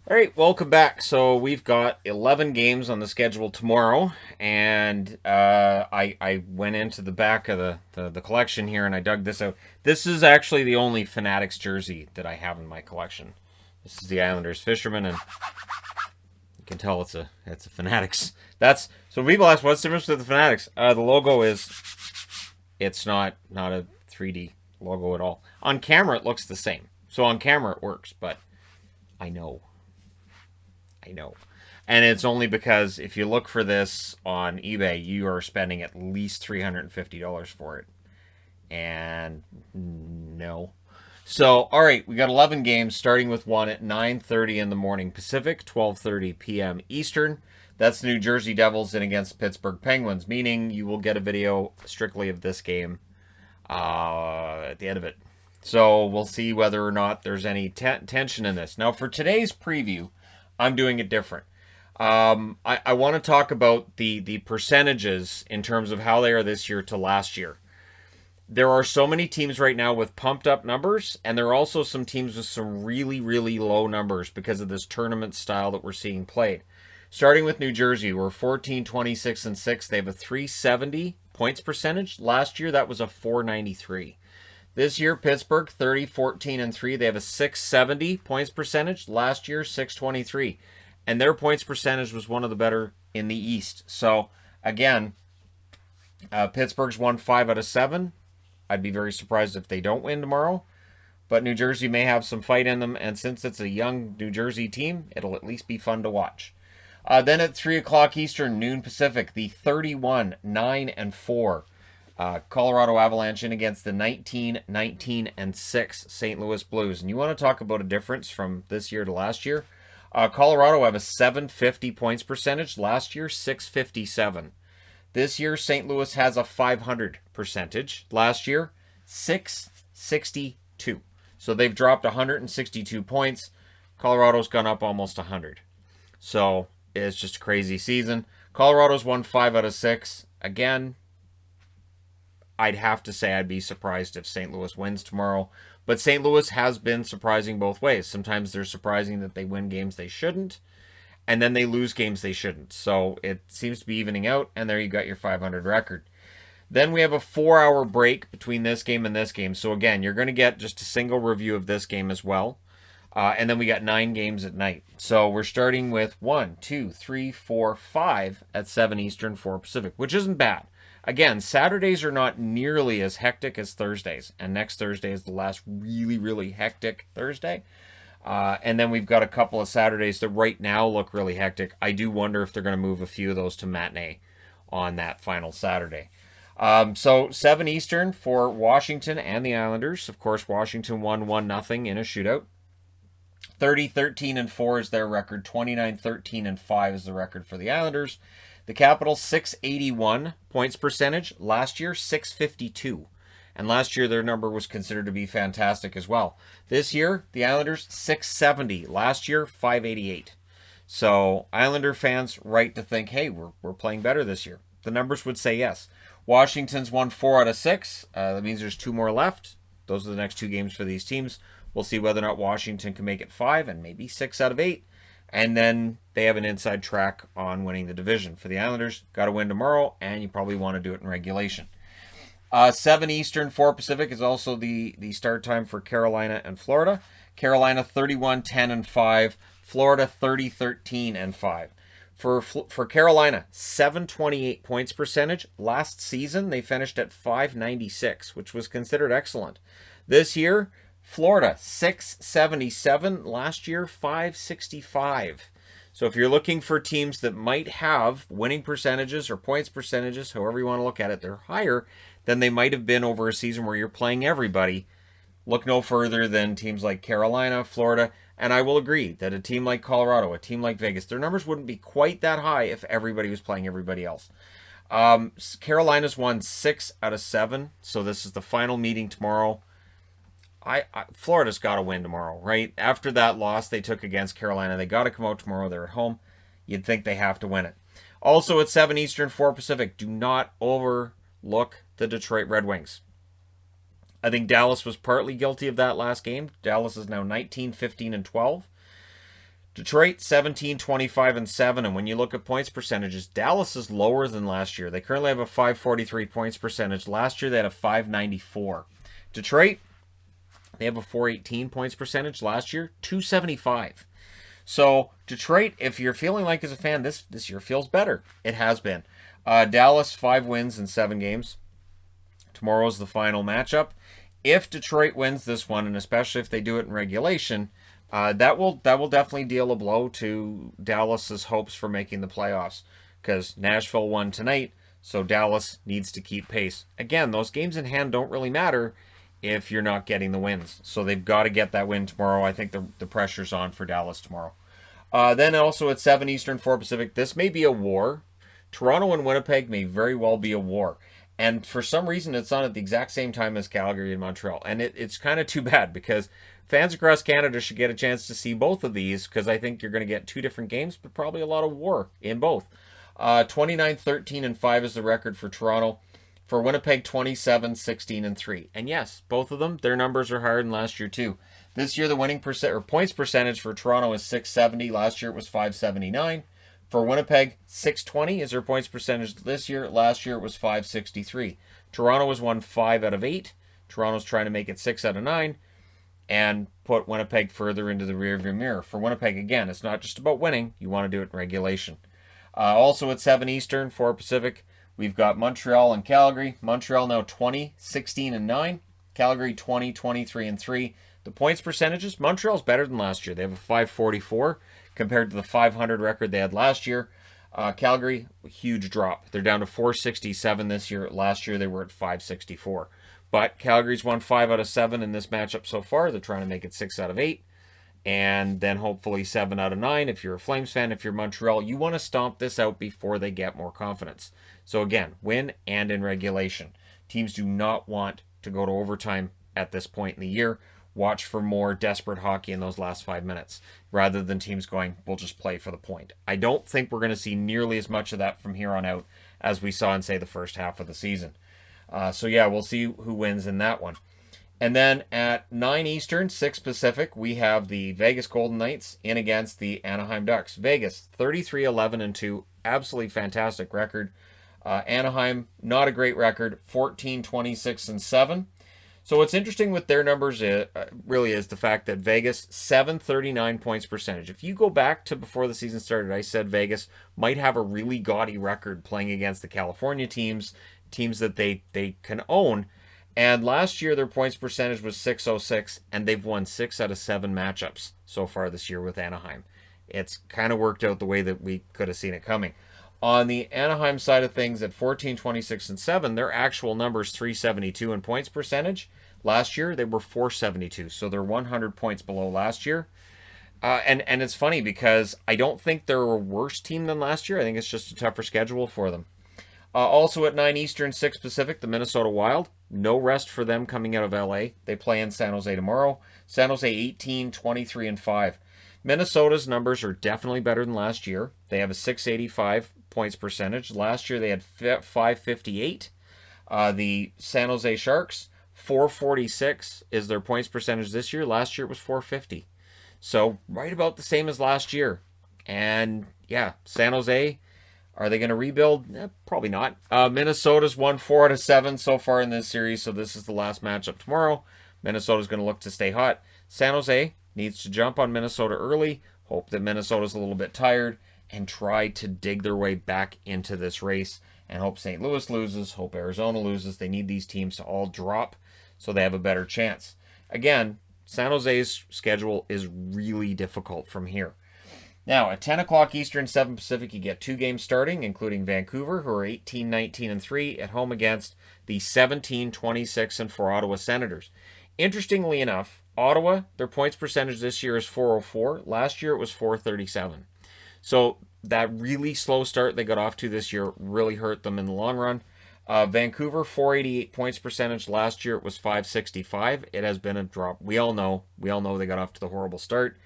All right, welcome back. So we've got 11 games on the schedule tomorrow, and I went into the back of the collection here and I dug this out. This is actually the only Fanatics jersey that I have in my collection. This is the Islanders Fisherman, and you can tell it's a Fanatics. That's so people ask what's the difference with the Fanatics. The logo is it's not a 3D logo at all. On camera, it looks the same. So on camera, it works, but I know. I know. And it's only because if you look for this on eBay, you are spending at least $350 for it. And no. So, all right, we got 11 games, starting with one at 9:30 in the morning Pacific, 12:30 p.m. Eastern. That's New Jersey Devils in against Pittsburgh Penguins, meaning you will get a video strictly of this game at the end of it. So we'll see whether or not there's any tension in this. Now, for today's preview, I'm doing it different. I want to talk about the percentages in terms of how they are this year to last year. There are so many teams right now with pumped up numbers, and there are also some teams with some really, really low numbers because of this tournament style that we're seeing played. Starting with New Jersey, we're 14, 26, and 6. They have a 370 points percentage. Last year, that was a 493. This year, Pittsburgh, 30, 14, and 3. They have a 670 points percentage. Last year, 623. And their points percentage was one of the better in the East. So, again, Pittsburgh's won 5 out of 7. I'd be very surprised if they don't win tomorrow. But New Jersey may have some fight in them. And since it's a young New Jersey team, it'll at least be fun to watch. Then at 3 o'clock Eastern, noon Pacific, the 31, 9, and 4. Colorado Avalanche in against the 19, 19, and 6 St. Louis Blues. And you want to talk about a difference from this year to last year? Colorado have a 750 points percentage. Last year, 657. This year, St. Louis has a 500 percentage. Last year, 662. So they've dropped 162 points. Colorado's gone up almost 100. So it's just a crazy season. Colorado's won 5 out of 6. Again, I'd have to say I'd be surprised if St. Louis wins tomorrow. But St. Louis has been surprising both ways. Sometimes they're surprising that they win games they shouldn't, and then they lose games they shouldn't. So it seems to be evening out, and there you got your 500 record. Then we have a 4-hour break between this game and this game. So again, you're going to get just a single review of this game as well. And then we got 9 games at night. So we're starting with 1, 2, 3, 4, 5 at 7 Eastern, 4 Pacific, which isn't bad. Again, Saturdays are not nearly as hectic as Thursdays. And next Thursday is the last really, really hectic Thursday. And then we've got a couple of Saturdays that right now look really hectic. I do wonder if they're going to move a few of those to matinee on that final Saturday. So 7 Eastern for Washington and the Islanders. Of course, Washington won 1-0 in a shootout. 30, 13, and 4 is their record. 29, 13, and 5 is the record for the Islanders. The Capitals, 681 points percentage. Last year, 652. And last year, their number was considered to be fantastic as well. This year, the Islanders, 670. Last year, 588. So, Islander fans, right to think, hey, we're playing better this year. The numbers would say yes. Washington's won 4 out of 6. That means there's 2 more left. Those are the next 2 games for these teams. We'll see whether or not Washington can make it 5 and maybe 6 out of 8. And then they have an inside track on winning the division. For the Islanders, got to win tomorrow, and you probably want to do it in regulation. 7 Eastern, 4 Pacific is also the start time for Carolina and Florida. Carolina 31, 10, and 5. Florida 30, 13, and 5. For Carolina, 728 points percentage. Last season, they finished at 596, which was considered excellent. This year, Florida, 677. Last year, 565. So if you're looking for teams that might have winning percentages or points percentages, however you want to look at it, they're higher than they might have been over a season where you're playing everybody. Look no further than teams like Carolina, Florida, and I will agree that a team like Colorado, a team like Vegas, their numbers wouldn't be quite that high if everybody was playing everybody else. Carolina's won 6 out of 7, so this is the final meeting tomorrow. Florida's got to win tomorrow, right? After that loss they took against Carolina, they got to come out tomorrow. They're at home. You'd think they have to win it. Also at 7 Eastern, 4 Pacific, do not overlook the Detroit Red Wings. I think Dallas was partly guilty of that last game. Dallas is now 19, 15, and 12. Detroit 17, 25, and 7. And when you look at points percentages, Dallas is lower than last year. They currently have a 543 points percentage. Last year they had a 594. Detroit, they have a 418 points percentage. Last year, 275. So Detroit, if you're feeling like as a fan, this year feels better. It has been. Dallas, 5 wins in 7 games. Tomorrow's the final matchup. If Detroit wins this one, and especially if they do it in regulation, that will definitely deal a blow to Dallas's hopes for making the playoffs, because Nashville won tonight, so Dallas needs to keep pace. Again, those games in hand don't really matter if you're not getting the wins, so they've got to get that win tomorrow. I think the pressure's on for Dallas tomorrow. Then also at 7 Eastern, 4 Pacific, this may be a war. Toronto and Winnipeg may very well be a war. And for some reason, it's on at the exact same time as Calgary and Montreal. And it's kind of too bad, because fans across Canada should get a chance to see both of these, because I think you're going to get 2 different games, but probably a lot of war in both. 29, 13, and 5 is the record for Toronto. For Winnipeg, 27, 16, and 3. And yes, both of them, their numbers are higher than last year too. This year, the winning points percentage for Toronto is 670. Last year, it was 579. For Winnipeg, 620 is their points percentage this year. Last year, it was 563. Toronto has won 5 out of 8. Toronto's trying to make it 6 out of 9 and put Winnipeg further into the rearview mirror. For Winnipeg, again, it's not just about winning. You want to do it in regulation. Also at 7 Eastern, 4 Pacific, we've got Montreal and Calgary. Montreal now 20, 16, and 9. Calgary 20, 23, and 3. The points percentages, Montreal's better than last year. They have a 544 compared to the 500 record they had last year. Calgary, huge drop. They're down to 467 this year. Last year they were at 564. But Calgary's won 5 out of 7 in this matchup so far. They're trying to make it 6 out of 8. And then hopefully 7 out of 9. If you're a Flames fan, if you're Montreal, you want to stomp this out before they get more confidence. So again, win and in regulation. Teams do not want to go to overtime at this point in the year. Watch for more desperate hockey in those last 5 minutes, rather than teams going, we'll just play for the point. I don't think we're going to see nearly as much of that from here on out as we saw in, say, the first half of the season. So yeah, we'll see who wins in that one. And then at 9 Eastern, 6 Pacific, we have the Vegas Golden Knights in against the Anaheim Ducks. Vegas, 33, 11, and 2. Absolutely fantastic record. Anaheim, not a great record, 14, 26, and 7. So what's interesting with their numbers really is the fact that Vegas, 739 points percentage. If you go back to before the season started, I said Vegas might have a really gaudy record playing against the California teams that they can own. And last year, their points percentage was 606, and they've won 6 out of 7 matchups so far this year with Anaheim. It's kind of worked out the way that we could have seen it coming. On the Anaheim side of things, at 14, 26, and 7, their actual numbers 372 in points percentage. Last year, they were 472, so they're 100 points below last year. And it's funny because I don't think they're a worse team than last year. I think it's just a tougher schedule for them. Also at 9 Eastern, 6 Pacific, the Minnesota Wild. No rest for them coming out of LA. They play in San Jose tomorrow. San Jose 18, 23, and 5. Minnesota's numbers are definitely better than last year. They have a 685 points percentage. Last year they had 558. The San Jose Sharks, 446 is their points percentage this year. Last year it was 450. So right about the same as last year. And yeah, San Jose, are they going to rebuild? Probably not. Minnesota's won 4 out of 7 so far in this series, so this is the last matchup tomorrow. Minnesota's going to look to stay hot. San Jose needs to jump on Minnesota early, hope that Minnesota's a little bit tired, and try to dig their way back into this race, and hope St. Louis loses, hope Arizona loses. They need these teams to all drop so they have a better chance. Again, San Jose's schedule is really difficult from here. Now, at 10 o'clock Eastern, 7 Pacific, you get 2 games starting, including Vancouver, who are 18, 19, and 3, at home against the 17, 26, and 4 Ottawa Senators. Interestingly enough, Ottawa, their points percentage this year is 404. Last year it was 437. So that really slow start they got off to this year really hurt them in the long run. Vancouver, 488 points percentage. Last year it was 565. It has been a drop. We all know they got off to the horrible start.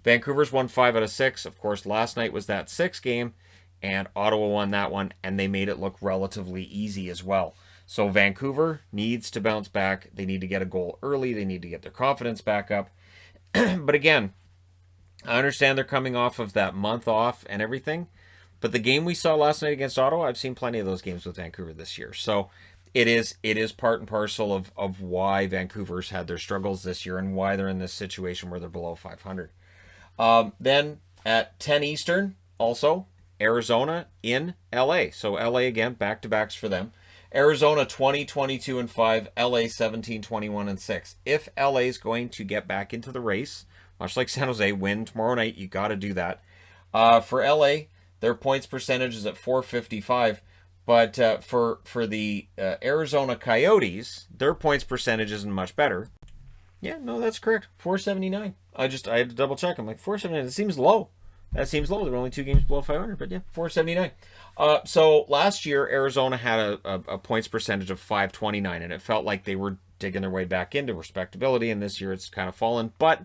Vancouver's won 5 out of 6. Of course, last night was that 6th game, and Ottawa won that one, and they made it look relatively easy as well. So Vancouver needs to bounce back. They need to get a goal early. They need to get their confidence back up. But again, I understand they're coming off of that month off and everything, but the game we saw last night against Ottawa, I've seen plenty of those games with Vancouver this year. So it is part and parcel of why Vancouver's had their struggles this year and why they're in this situation where they're below 500. Then at 10 Eastern, also Arizona in LA. So LA again, back-to-backs for them. Arizona 20, 22, and 5. LA 17, 21, and 6. If LA is going to get back into the race, much like San Jose, win tomorrow night, you got to do that. For LA, their points percentage is at 455. But for the Arizona Coyotes, their points percentage isn't much better. Yeah, no, that's correct. 479. I had to double check. I'm like, 479. It seems low. That seems low. They're only 2 games below 500, but yeah, 479. So last year, Arizona had a points percentage of 529, and it felt like they were digging their way back into respectability, and this year it's kind of fallen. But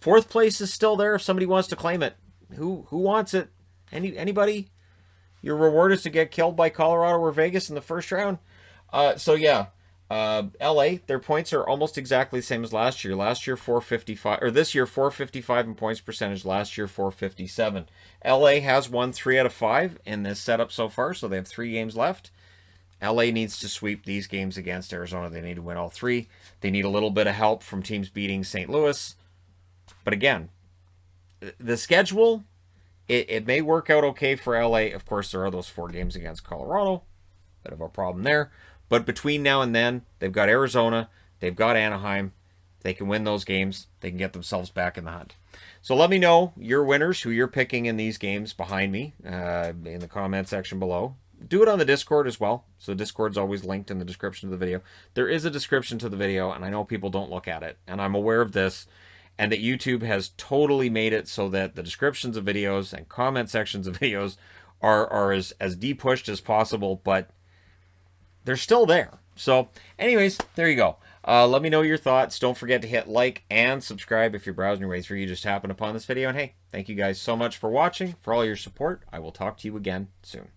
4th place is still there if somebody wants to claim it. Who wants it? Anybody? Your reward is to get killed by Colorado or Vegas in the first round. So yeah, LA, their points are almost exactly the same as last year. Last year 455, or this year 455 in points percentage. Last year 457. LA has won 3 out of 5 in this setup so far, so they have 3 games left. LA needs to sweep these games against Arizona. They need to win all 3. They need a little bit of help from teams beating St. Louis. But again, the schedule, it may work out okay for LA. Of course, there are those 4 games against Colorado. Bit of a problem there. But between now and then, they've got Arizona, they've got Anaheim. They can win those games. They can get themselves back in the hunt. So let me know your winners, who you're picking in these games behind me in the comment section below. Do it on the Discord as well. So Discord's always linked in the description of the video. There is a description to the video, and I know people don't look at it. And I'm aware of this, and that YouTube has totally made it so that the descriptions of videos and comment sections of videos are as de-pushed as possible, but they're still there. So anyways, there you go. Let me know your thoughts. Don't forget to hit like and subscribe if you're browsing your way through. You just happened upon this video. And hey, thank you guys so much for watching, for all your support. I will talk to you again soon.